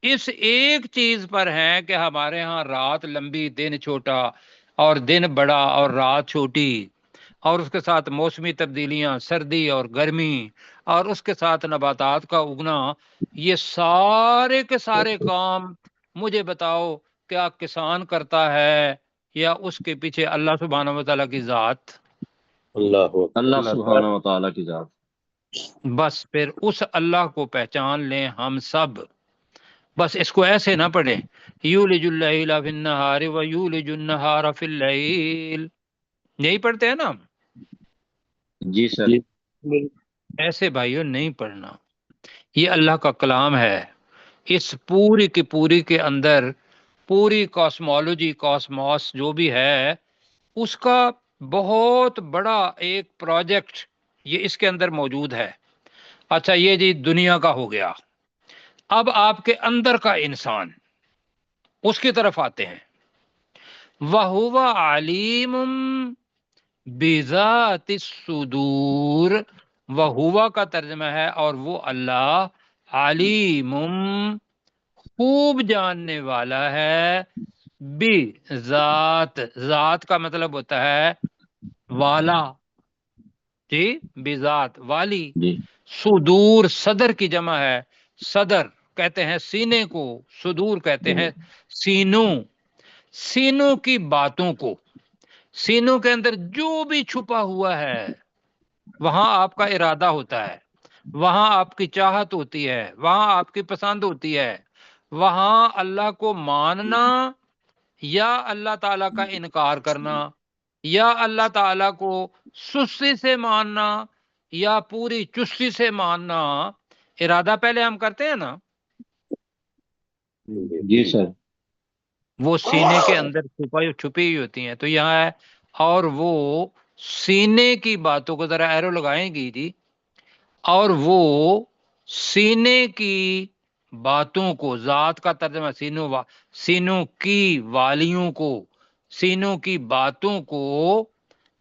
[SPEAKER 3] اس ایک چیز پر ہیں کہ ہمارے ہاں رات لمبی، دن چھوٹا، اور دن بڑا اور رات چھوٹی، اور اس کے ساتھ موسمی تبدیلیاں، سردی اور گرمی، اور اس کے ساتھ نباتات کا اگنا، یہ سارے کے سارے کام مجھے بتاؤ کیا کسان کرتا ہے یا اس کے پیچھے اللہ سبحانہ و تعالیٰ کی ذات؟
[SPEAKER 4] اللہ سبحانہ و تعالیٰ کی ذات۔
[SPEAKER 3] بس پھر اس اللہ کو پہچان لیں ہم سب، بس اس کو ایسے نہ پڑھیں یولج اللیل فی النہار و یولج النہار فی اللیل، یہی پڑھتے ہیں نا ہم؟
[SPEAKER 4] جی سر
[SPEAKER 3] ایسے بھائیوں نہیں پڑھنا، یہ اللہ کا کلام ہے، اس پوری کی پوری کے اندر پوری کاسمولوجی، کاسموس جو بھی ہے، اس کا بہت بڑا ایک پروجیکٹ یہ اس کے اندر موجود ہے۔ اچھا یہ جی دنیا کا ہو گیا، اب آپ کے اندر کا انسان، اس کی طرف آتے ہیں۔ وَهُوَ عَلِيمٌ بِذَاتِ الصُّدُورِ، وَهُوَ کا ترجمہ ہے اور وہ اللہ علیم، خوب جاننے والا ہے، بذات، ذات کا مطلب ہوتا ہے والا، جی بذات، والی۔
[SPEAKER 4] جی
[SPEAKER 3] صدور صدر کی جمع ہے، صدر کہتے ہیں سینے کو، صدور کہتے ہیں سینوں، سینوں کی باتوں کو، سینوں کے اندر جو بھی چھپا ہوا ہے وہاں آپ کا ارادہ ہوتا ہے، وہاں آپ کی چاہت ہوتی ہے، وہاں آپ کی پسند ہوتی ہے، وہاں اللہ کو ماننا یا اللہ تعالیٰ کا انکار کرنا، یا اللہ تعالیٰ کو سستی سے ماننا یا پوری چستی سے ماننا، ارادہ پہلے ہم کرتے ہیں نا۔
[SPEAKER 4] جی سر
[SPEAKER 3] وہ سینے کے اندر چھپی ہوئی ہوتی ہیں. تو یہاں ہے اور وہ سینے کی باتوں کو، ذرا ایرو لگائیں گی جی، اور وہ سینے کی باتوں کو، ذات کا ترجمہ سینوں کی والیوں کو، سینوں کی باتوں کو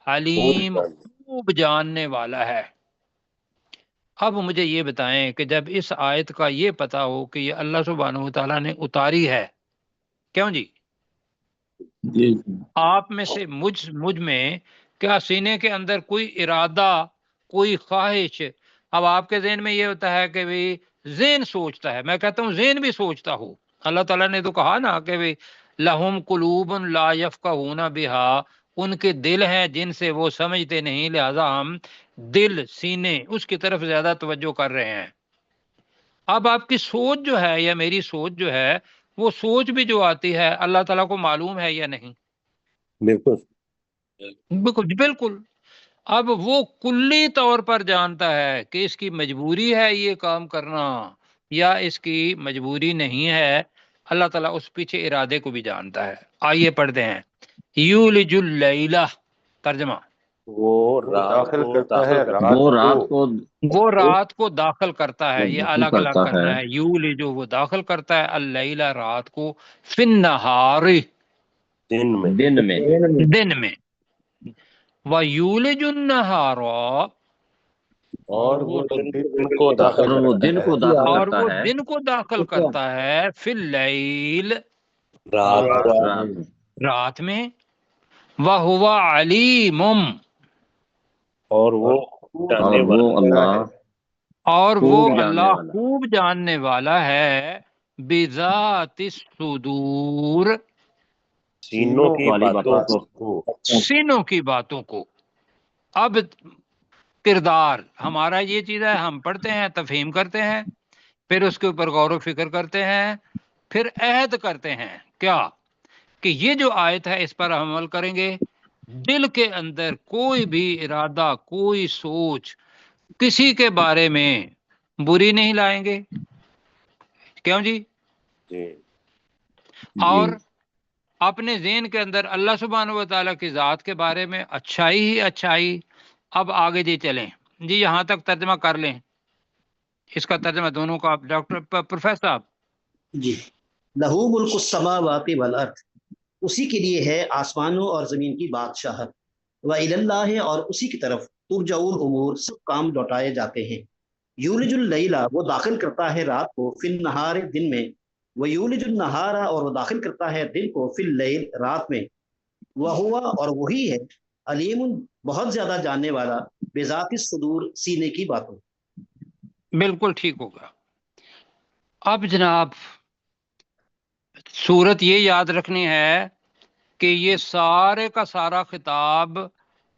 [SPEAKER 3] علیم خوب جاننے والا ہے. اب مجھے یہ بتائیں کہ جب اس آیت کا یہ پتا ہو کہ یہ اللہ سبحانہ وتعالیٰ نے اتاری ہے، کیوں جی آپ میں سے مجھ میں کیا سینے کے اندر کوئی ارادہ، کوئی خواہش؟ اب آپ کے ذہن میں یہ ہوتا ہے کہ بھی ذہن سوچتا ہے، میں کہتا ہوں ذہن بھی سوچتا ہو. اللہ تعالیٰ نے تو کہا نا کہ بھی لہم قلوب لا یفقہون بہا، ان کے دل ہیں جن سے وہ سمجھتے نہیں، لہذا ہم دل، سینے، اس کی طرف زیادہ توجہ کر رہے ہیں. اب آپ کی سوچ جو ہے یا میری سوچ جو ہے، وہ سوچ بھی جو آتی ہے اللہ تعالیٰ کو معلوم ہے یا نہیں؟
[SPEAKER 1] بالکل
[SPEAKER 3] بالکل بالکل. اب وہ کلی طور پر جانتا ہے کہ اس کی مجبوری ہے یہ کام کرنا یا اس کی مجبوری نہیں ہے. اللہ تعالیٰ اس پیچھے ارادے کو بھی جانتا ہے. آئیے پڑھتے ہیں. یولج اللیلہ، ترجمہ
[SPEAKER 1] وہ
[SPEAKER 2] داخل کرتا ہے
[SPEAKER 4] وہ رات کو
[SPEAKER 3] وہ رات کو داخل کرتا ہے. یہ الگ الگ
[SPEAKER 4] کرتا
[SPEAKER 3] کرنا ہے. یولجو وہ داخل کرتا ہے، اللیلہ رات کو، فی النہار
[SPEAKER 1] دن میں
[SPEAKER 3] دن میں، وَيُولِجُ النَّهَارَ
[SPEAKER 2] اور وہ
[SPEAKER 1] دن کو داخل
[SPEAKER 4] اور وہ دن کو داخل
[SPEAKER 3] اور
[SPEAKER 4] کرتا
[SPEAKER 3] وہ
[SPEAKER 4] ہے
[SPEAKER 3] دن کو داخل کرتا ہے فی اللیل
[SPEAKER 1] رات
[SPEAKER 3] رات میں، وَهُوَ عَلِيمٌ
[SPEAKER 1] اور وہ جاننے
[SPEAKER 4] اور وہ
[SPEAKER 1] والا
[SPEAKER 4] اللہ
[SPEAKER 3] اور وہ
[SPEAKER 4] خوب جاننے
[SPEAKER 3] اللہ
[SPEAKER 4] والا
[SPEAKER 3] خوب جاننے والا ہے، بذات الصدور
[SPEAKER 1] سینوں کی
[SPEAKER 4] والی
[SPEAKER 1] باتوں
[SPEAKER 4] باتوں
[SPEAKER 1] کو.
[SPEAKER 3] سینوں کی باتوں کو. اب کردار ہمارا یہ چیز ہے، ہم پڑھتے ہیں، تفہیم کرتے ہیں، پھر اس کے اوپر غور و فکر کرتے ہیں، پھر عہد کرتے ہیں کیا کہ یہ جو آیت ہے اس پر ہم عمل کریں گے. دل کے اندر کوئی بھی ارادہ، کوئی سوچ کسی کے بارے میں بری نہیں لائیں گے. کیوں جی؟
[SPEAKER 1] جی
[SPEAKER 3] اور اپنے ذہن کے اندر اللہ سبحانہ و تعالیٰ کی ذات کے بارے میں اچھائی ہی اچھائی. اب آگے جی چلیں جی، یہاں تک ترجمہ کر لیں. اس کا ترجمہ دونوں کا ڈاکٹر پروفیسر صاحب.
[SPEAKER 5] جی، لہو ملک السماوات والارض، اسی کے لیے ہے آسمانوں اور زمین کی بادشاہت، وَإِلَى اللَّهِ، اور اسی کی طرف ترجع الامور، سب کام لوٹائے جاتے ہیں. یولج اللیلہ، وہ داخل کرتا ہے رات کو، فی النہار، دن میں، ویولج النہار، اور وہ داخل کرتا ہے دن کو، فی اللیل، رات میں، وہوا، اور وہی ہے، علیم، بہت زیادہ جاننے والا، بذات الصدور، سینے کی باتوں.
[SPEAKER 3] بالکل ٹھیک ہوگا. اب جناب صورت یہ یاد رکھنی ہے کہ یہ سارے کا سارا خطاب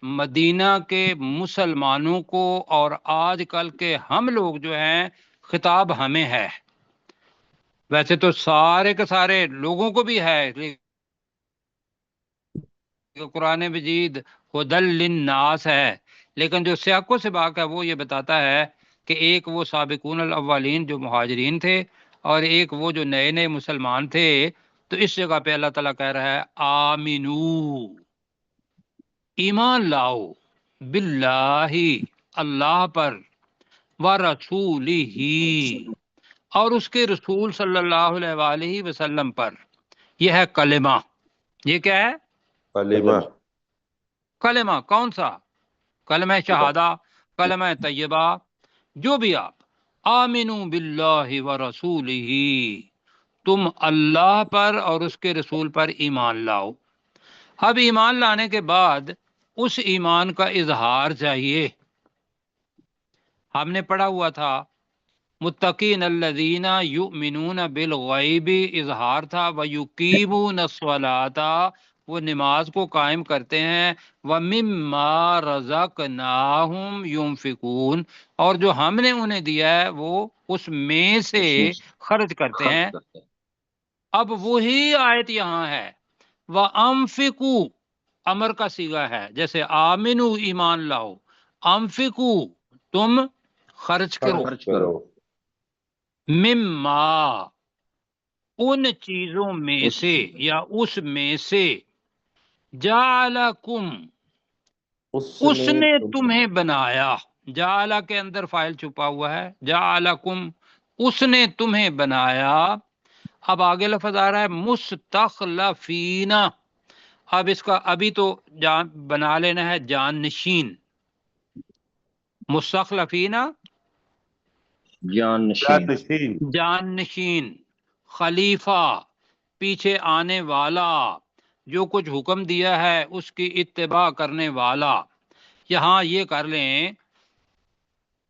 [SPEAKER 3] مدینہ کے مسلمانوں کو اور آج کل کے ہم لوگ جو ہیں، خطاب ہمیں ہے. ویسے تو سارے کے سارے لوگوں کو بھی ہے، قرآن مجید ہدی للناس ہے، لیکن جو سیاق و سباق ہے وہ یہ بتاتا ہے کہ ایک وہ سابقون الاولین جو مہاجرین تھے، اور ایک وہ جو نئے نئے مسلمان تھے. تو اس جگہ پہ اللہ تعالیٰ کہہ رہا ہے آمینو، ایمان لاؤ، باللہ، اللہ پر، ورسولہ، اور اس کے رسول صلی اللہ علیہ وآلہ وسلم پر. یہ ہے کلمہ. یہ کیا ہے؟
[SPEAKER 2] کلمہ.
[SPEAKER 3] کلمہ کون سا؟ کلمہ شہادہ، کلمہ طیبہ، جو بھی آپ. آمنو باللہ ورسولہ، تم اللہ پر اور اس کے رسول پر ایمان لاؤ. اب ایمان لانے کے بعد اس ایمان کا اظہار چاہیے. ہم نے پڑھا ہوا تھا متقین الذین یؤمنون بالغیب، اظہار تھا، ویقیمون الصلاۃ، وہ نماز کو قائم کرتے ہیں، ومما رزقناہم ينفقون، اور جو ہم نے انہیں دیا ہے وہ اس میں سے خرچ کرتے ہیں. اب وہی آیت یہاں ہے، وَأَنفِقُوا، امر کا صیغہ ہے، جیسے آمنو، ایمان لاؤ، انفقو، تم خرچ کرو،
[SPEAKER 2] خرچ کرو.
[SPEAKER 3] مما، ان چیزوں میں
[SPEAKER 4] اس
[SPEAKER 3] سے یا اس میں سے جعلکم اس نے تمہیں بنایا. جعل کے اندر فاعل چھپا ہوا ہے. جعلکم اس نے تمہیں بنایا. اب آگے لفظ آ رہا ہے مستخلفین. اب اس کا ابھی تو جان بنا لینا ہے جان نشین. مستخلفین
[SPEAKER 4] جان نشین.
[SPEAKER 2] جانشین.
[SPEAKER 3] جان نشین، خلیفہ، پیچھے آنے والا، جو کچھ حکم دیا ہے اس کی اتباع کرنے والا. یہاں یہ کر لیں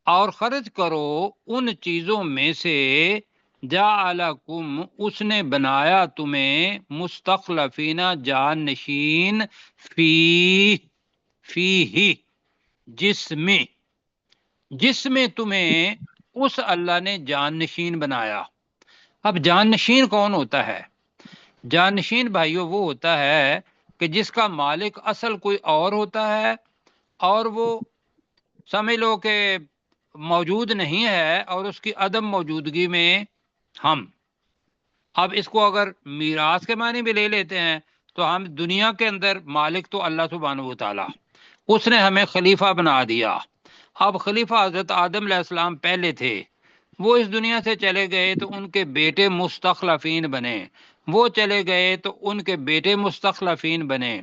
[SPEAKER 3] اور خرچ کرو ان چیزوں میں سے جعلکم اس نے بنایا تمہیں مستخلفین جان نشین فی ہی جس میں تمہیں اس اللہ نے جان نشین بنایا. اب جان نشین کون ہوتا ہے؟ جان نشین بھائیو وہ ہوتا ہے کہ جس کا مالک اصل کوئی اور ہوتا ہے اور وہ سمجھ لو کہ موجود نہیں ہے اور اس کی عدم موجودگی میں ہم. اب اس کو اگر میراث کے معنی بھی لے لیتے ہیں تو ہم دنیا کے اندر مالک تو اللہ سبحانہ و تعالی، اس نے ہمیں خلیفہ بنا دیا. اب خلیفہ حضرت آدم علیہ السلام پہلے تھے، وہ اس دنیا سے چلے گئے تو ان کے بیٹے مستخلفین بنے، وہ چلے گئے تو ان کے بیٹے مستخلفین بنے.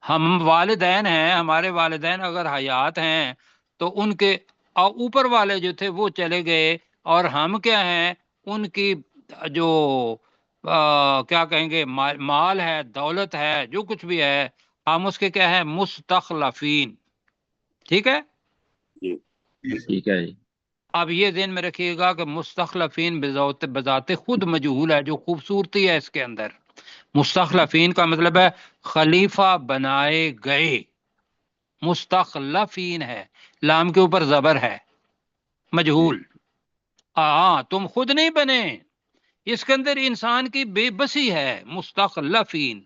[SPEAKER 3] ہم والدین ہیں، ہمارے والدین اگر حیات ہیں تو ان کے اوپر والے جو تھے وہ چلے گئے، اور ہم کیا ہیں ان کی جو کیا کہیں گے مال ہے، دولت ہے، جو کچھ بھی ہے، ہم اس کے کیا ہیں مستخلفین. ٹھیک ہے.
[SPEAKER 4] ٹھیک ہے جی.
[SPEAKER 3] اب یہ ذہن میں رکھیے گا کہ مستخلفین بذات خود مجہول ہے، جو خوبصورتی ہے اس کے اندر. مستخلفین کا مطلب ہے خلیفہ بنائے گئے. مستخلفین ہے، لام کے اوپر زبر ہے، مجہول. ہاں تم خود نہیں بنے، اس کے اندر انسان کی بے بسی ہے. مستخلفین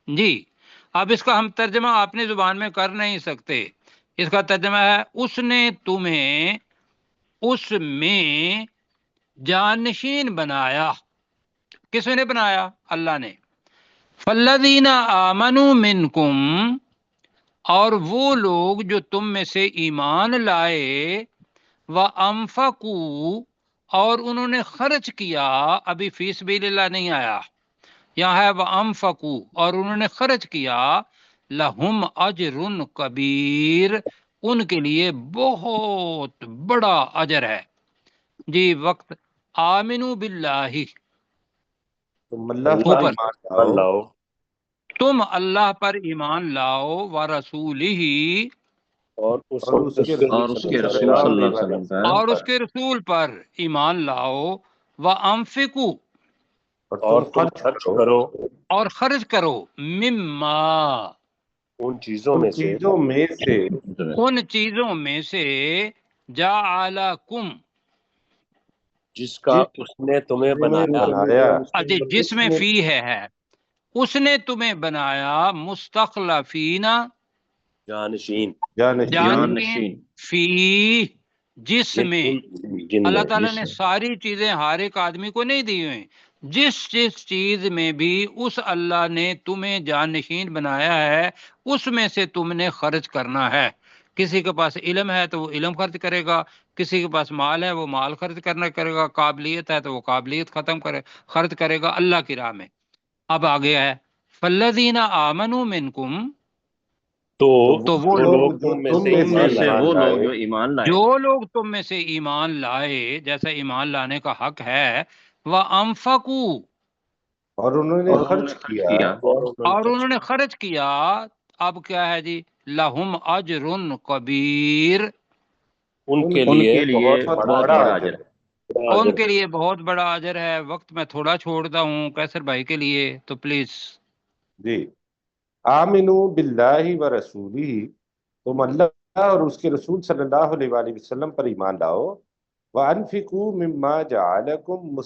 [SPEAKER 3] جی. اب اس کا ہم ترجمہ اپنی زبان میں کر نہیں سکتے. اس کا ترجمہ ہے اس نے تمہیں اس میں جانشین بنایا. کس نے بنایا؟ اللہ نے. فالذین آمنوا منکم اور وہ لوگ جو تم میں سے ایمان لائے، وَأَنفَقُوا اور انہوں نے خرچ کیا. ابھی فی سبیل اللہ نہیں آیا، یہاں ہے وَأَنفَقُوا اور انہوں نے خرچ کیا. لَهُمْ أَجْرٌ کبیر ان کے لیے بہت بڑا اجر ہے. جی وقت. آمنوا باللہ
[SPEAKER 2] تم اللہ پر
[SPEAKER 3] اوپر،
[SPEAKER 2] ایمان لاؤ.
[SPEAKER 3] تم اللہ پر ایمان لاؤ، ورسولہ
[SPEAKER 1] اور
[SPEAKER 2] اور اس کے
[SPEAKER 4] رسول صلی اللہ علیہ وسلم پر
[SPEAKER 3] اور اس کے رسول پر ایمان لاؤ. وَأَنفِقُوا
[SPEAKER 1] اور تم خرچ کرو
[SPEAKER 3] اور خرچ کرو. مما
[SPEAKER 1] ان چیزوں
[SPEAKER 2] ان
[SPEAKER 1] میں سے
[SPEAKER 2] چیزوں میں سے
[SPEAKER 3] ان چیزوں میں سے جعلکم
[SPEAKER 1] جس کا اس نے تمہیں بنایا.
[SPEAKER 3] جس میں فی ہے اس نے تمہیں بنایا. مستخلفین
[SPEAKER 1] جانشین
[SPEAKER 4] جانشین
[SPEAKER 3] فی جس میں.
[SPEAKER 1] جن
[SPEAKER 3] اللہ
[SPEAKER 1] میں
[SPEAKER 3] تعالیٰ نے ساری چیزیں ہر ایک آدمی کو نہیں دی ہوئی. جس چیز میں بھی اس اللہ نے تمہیں جانشین بنایا ہے اس میں سے تم نے خرچ کرنا ہے. کسی کے پاس علم ہے تو وہ علم خرچ کرے گا، کسی کے پاس مال ہے وہ مال خرچ کرے گا، قابلیت ہے تو وہ قابلیت خرچ کرے گا اللہ کی راہ میں. اب آگے ہے فالذین آمنوا منکم
[SPEAKER 1] تو
[SPEAKER 3] وہ
[SPEAKER 1] لوگ تم میں سے
[SPEAKER 4] وہ لوگ جو ایمان لائے،
[SPEAKER 3] جو لوگ تم میں سے ایمان لائے جیسا ایمان لانے کا حق ہے. وَأَنفَقُوا
[SPEAKER 2] اور انہوں نے خرچ کیا.
[SPEAKER 3] اور انہوں نے خرچ کیا. اب کیا ہے جی؟ لَهُمْ أَجْرٌ کبیر
[SPEAKER 1] ان کے لیے
[SPEAKER 4] بہت بڑا اجر ہے.
[SPEAKER 3] ان کے لیے بہت بڑا اجر ہے. وقت میں تھوڑا چھوڑتا ہوں کیسر بھائی کے لیے تو پلیز.
[SPEAKER 2] جی. آمنوا باللہ و رسولہ تم اللہ اور اس کے رسول صلی اللہ علیہ وآلہ وسلم پر ایمان لاؤ. وَأَنفِقُوا مِمَّا جَعَلَكُمْ